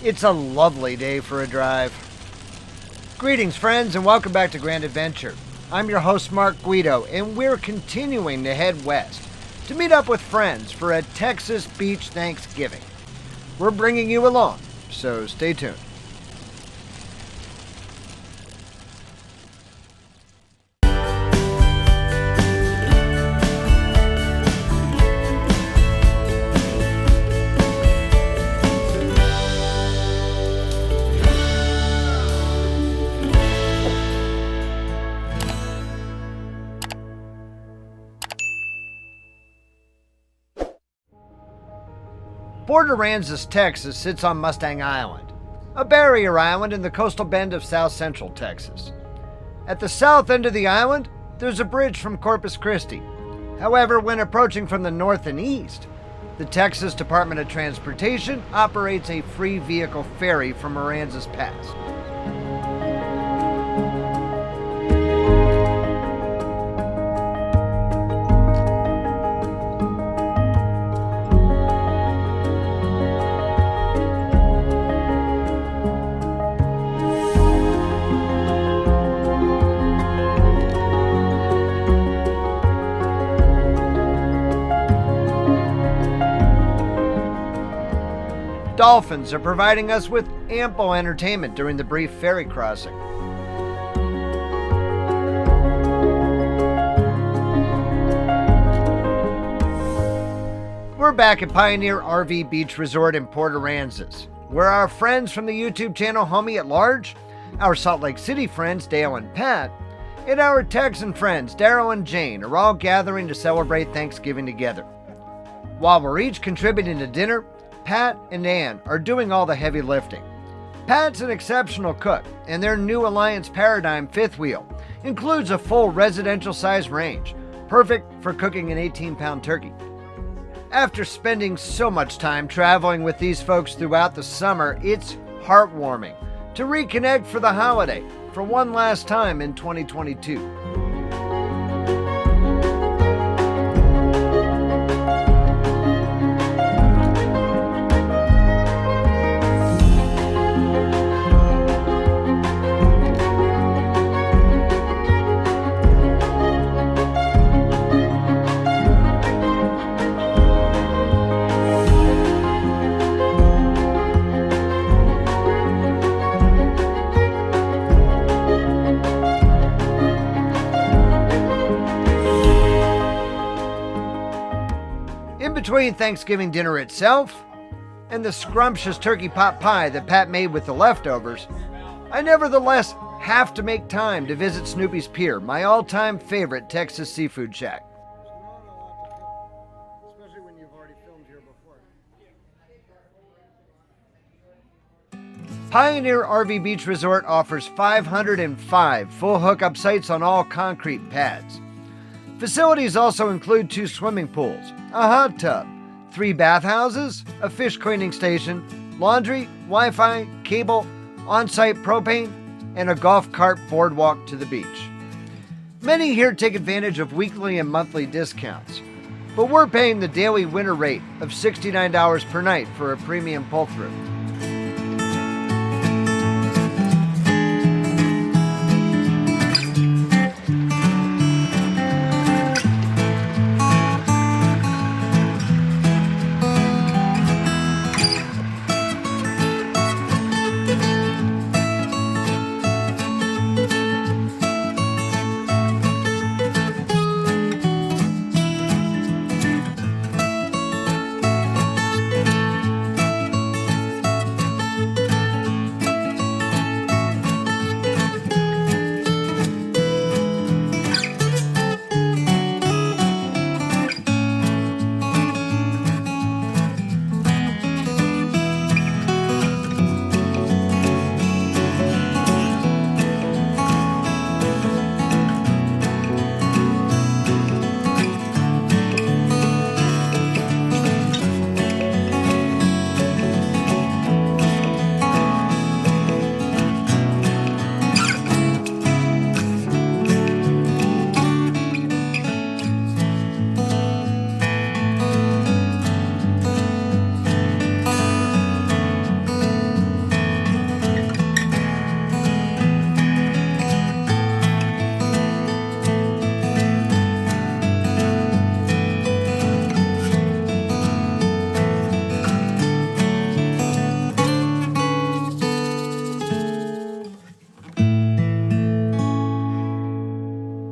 It's a lovely day for a drive. Greetings, friends, and welcome back to Grand Adventure. I'm your host, Mark Guido, and we're continuing to head west to meet up with friends for a Texas beach Thanksgiving. We're bringing you along, so stay tuned. Port Aransas, Texas sits on Mustang Island, a barrier island in the coastal bend of south central Texas. At the south end of the island, there's a bridge from Corpus Christi. However, when approaching from the north and east, the Texas Department of Transportation operates a free vehicle ferry from Aransas Pass. Dolphins are providing us with ample entertainment during the brief ferry crossing. We're back at Pioneer RV Beach Resort in Port Aransas, where our friends from the YouTube channel Homie at Large, our Salt Lake City friends Dale and Pat, and our Texan friends Daryl and Jane are all gathering to celebrate Thanksgiving together. While we're each contributing to dinner, Pat and Ann are doing all the heavy lifting. Pat's an exceptional cook, and their new Alliance Paradigm fifth wheel includes a full residential-sized range, perfect for cooking an 18-pound turkey. After spending so much time traveling with these folks throughout the summer, it's heartwarming to reconnect for the holiday for one last time in 2022. Between Thanksgiving dinner itself and the scrumptious turkey pot pie that Pat made with the leftovers, I nevertheless have to make time to visit Snoopy's Pier, my all-time favorite Texas seafood shack. Especially when you've already filmed here before. Pioneer RV Beach Resort offers 505 full hookup sites on all concrete pads. Facilities also include 2 swimming pools, a hot tub, 3 bathhouses, a fish cleaning station, laundry, Wi-Fi, cable, on-site propane, and a golf cart boardwalk to the beach. Many here take advantage of weekly and monthly discounts, but we're paying the daily winter rate of $69 per night for a premium pull-through.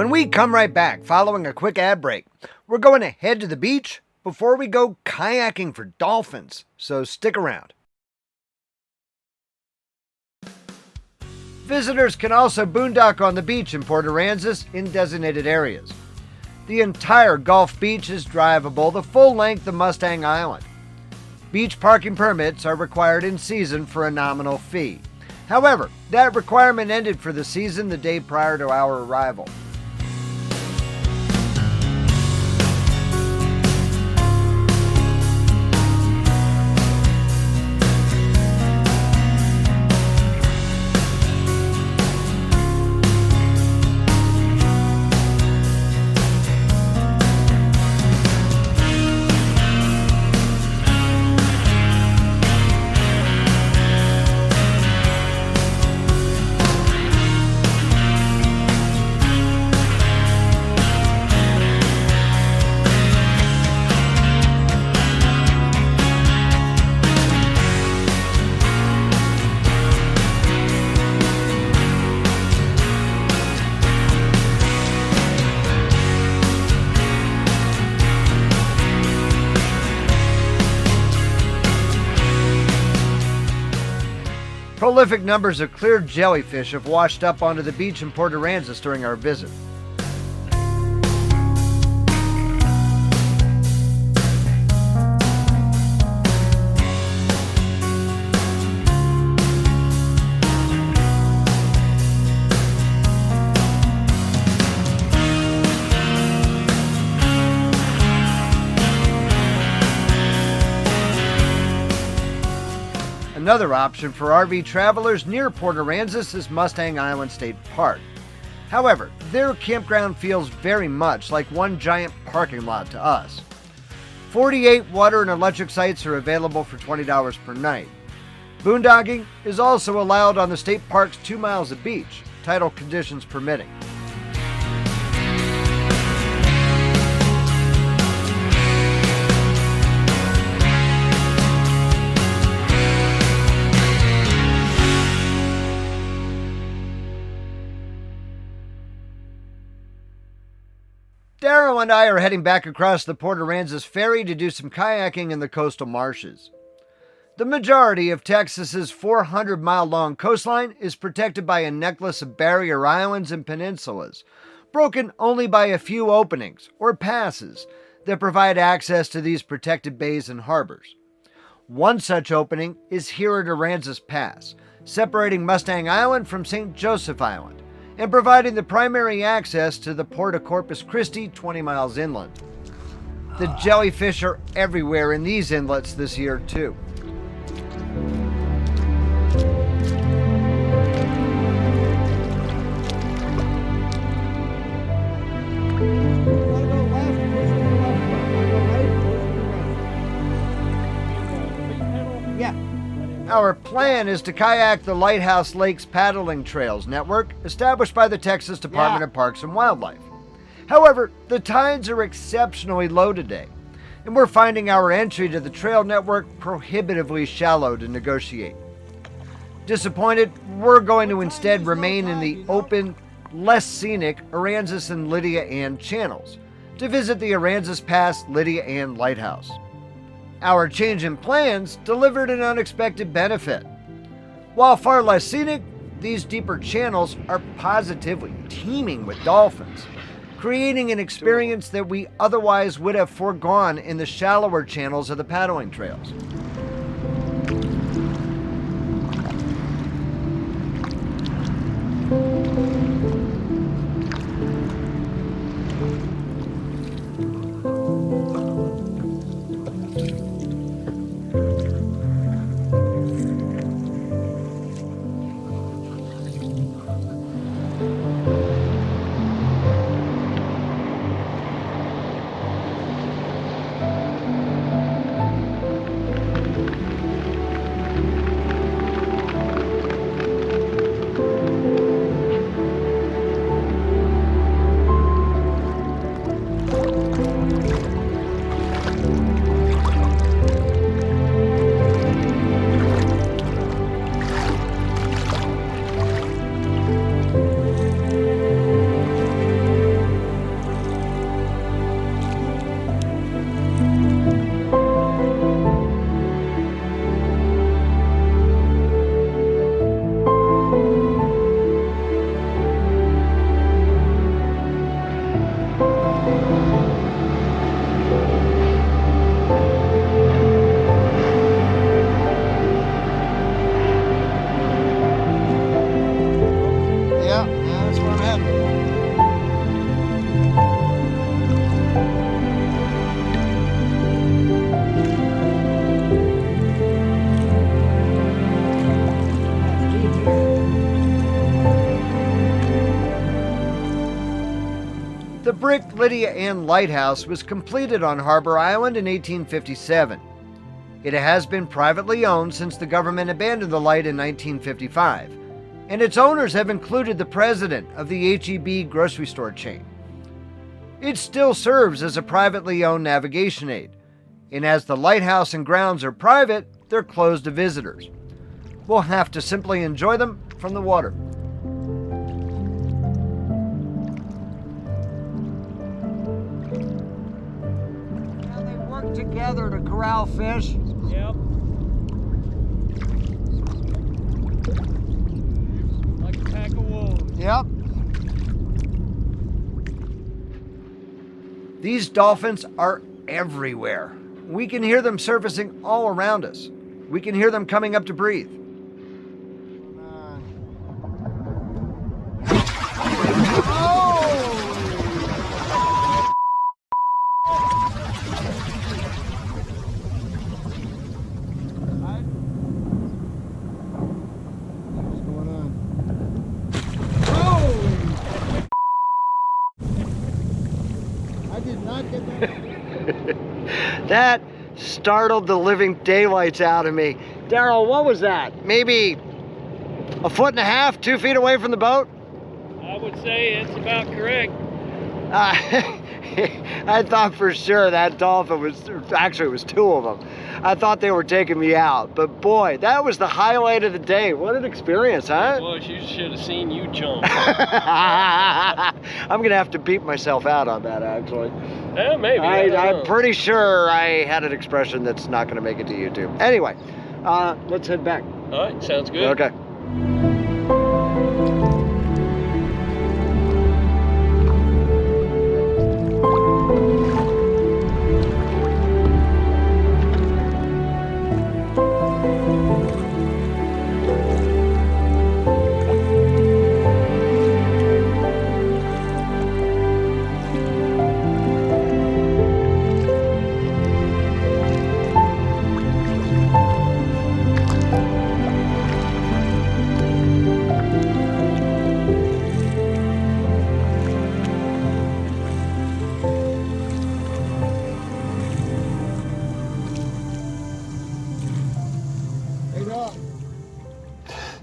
When we come right back, following a quick ad break, we're going to head to the beach before we go kayaking for dolphins, so stick around. Visitors can also boondock on the beach in Port Aransas in designated areas. The entire Gulf Beach is drivable the full length of Mustang Island. Beach parking permits are required in season for a nominal fee. However, that requirement ended for the season the day prior to our arrival. Prolific numbers of clear jellyfish have washed up onto the beach in Port Aransas during our visit. Another option for RV travelers near Port Aransas is Mustang Island State Park. However, their campground feels very much like one giant parking lot to us. 48 water and electric sites are available for $20 per night. Boondocking is also allowed on the state park's 2 miles of beach, tidal conditions permitting. Daryl and I are heading back across the Port Aransas ferry to do some kayaking in the coastal marshes. The majority of Texas's 400-mile-long coastline is protected by a necklace of barrier islands and peninsulas, broken only by a few openings, or passes, that provide access to these protected bays and harbors. One such opening is here at Aransas Pass, separating Mustang Island from St. Joseph Island, and providing the primary access to the port of Corpus Christi 20 miles inland. The jellyfish are everywhere in these inlets this year, too. Our plan is to kayak the Lighthouse Lakes Paddling Trails network established by the Texas Department of Parks and Wildlife. However, the tides are exceptionally low today, and we're finding our entry to the trail network prohibitively shallow to negotiate. Disappointed, we're going to instead remain in the open, less scenic Aransas and Lydia Ann channels to visit the Aransas Pass Lydia Ann Lighthouse. Our change in plans delivered an unexpected benefit. While far less scenic, these deeper channels are positively teeming with dolphins, creating an experience that we otherwise would have foregone in the shallower channels of the paddling trails. brick Lydia Ann Lighthouse was completed on Harbor Island in 1857. It has been privately owned since the government abandoned the light in 1955, and its owners have included the president of the H-E-B grocery store chain. It still serves as a privately owned navigation aid, and as the lighthouse and grounds are private, they're closed to visitors. We'll have to simply enjoy them from the water. Now they work together to corral fish. Yep. Like a pack of wolves. Yep. These dolphins are everywhere. We can hear them surfacing all around us. We can hear them coming up to breathe. That startled the living daylights out of me. Daryl, what was that? Maybe a foot and a half, 2 feet away from the boat? I would say it's about correct. I thought for sure that dolphin was, actually it was two of them. I thought they were taking me out, but boy, that was the highlight of the day. What an experience, huh? Well, you should have seen you jump. I'm gonna have to beat myself out on that, actually. Yeah, maybe. I'm pretty sure I had an expression that's not gonna make it to YouTube. Anyway, let's head back. All right, sounds good. Okay.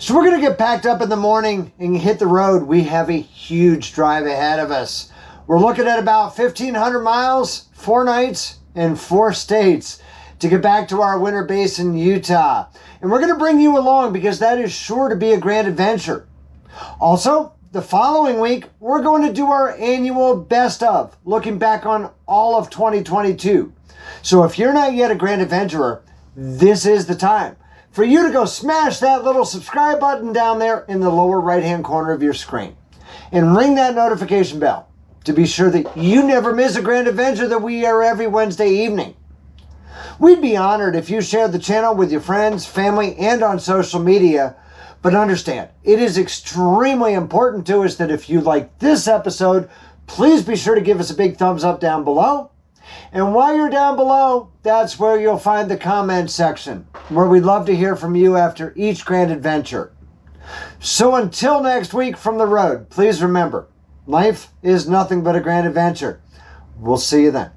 So we're going to get packed up in the morning and hit the road. We have a huge drive ahead of us. We're looking at about 1,500 miles, 4 nights, and 4 states to get back to our winter base in Utah. And we're going to bring you along because that is sure to be a grand adventure. Also, the following week, we're going to do our annual best of, looking back on all of 2022. So if you're not yet a grand adventurer, this is the time for you to go smash that little subscribe button down there in the lower right-hand corner of your screen. And ring that notification bell to be sure that you never miss a grand adventure that we air every Wednesday evening. We'd be honored if you shared the channel with your friends, family, and on social media. But understand, it is extremely important to us that if you like this episode, please be sure to give us a big thumbs up down below. And while you're down below, that's where you'll find the comment section, where we'd love to hear from you after each grand adventure. So until next week from the road, please remember, life is nothing but a grand adventure. We'll see you then.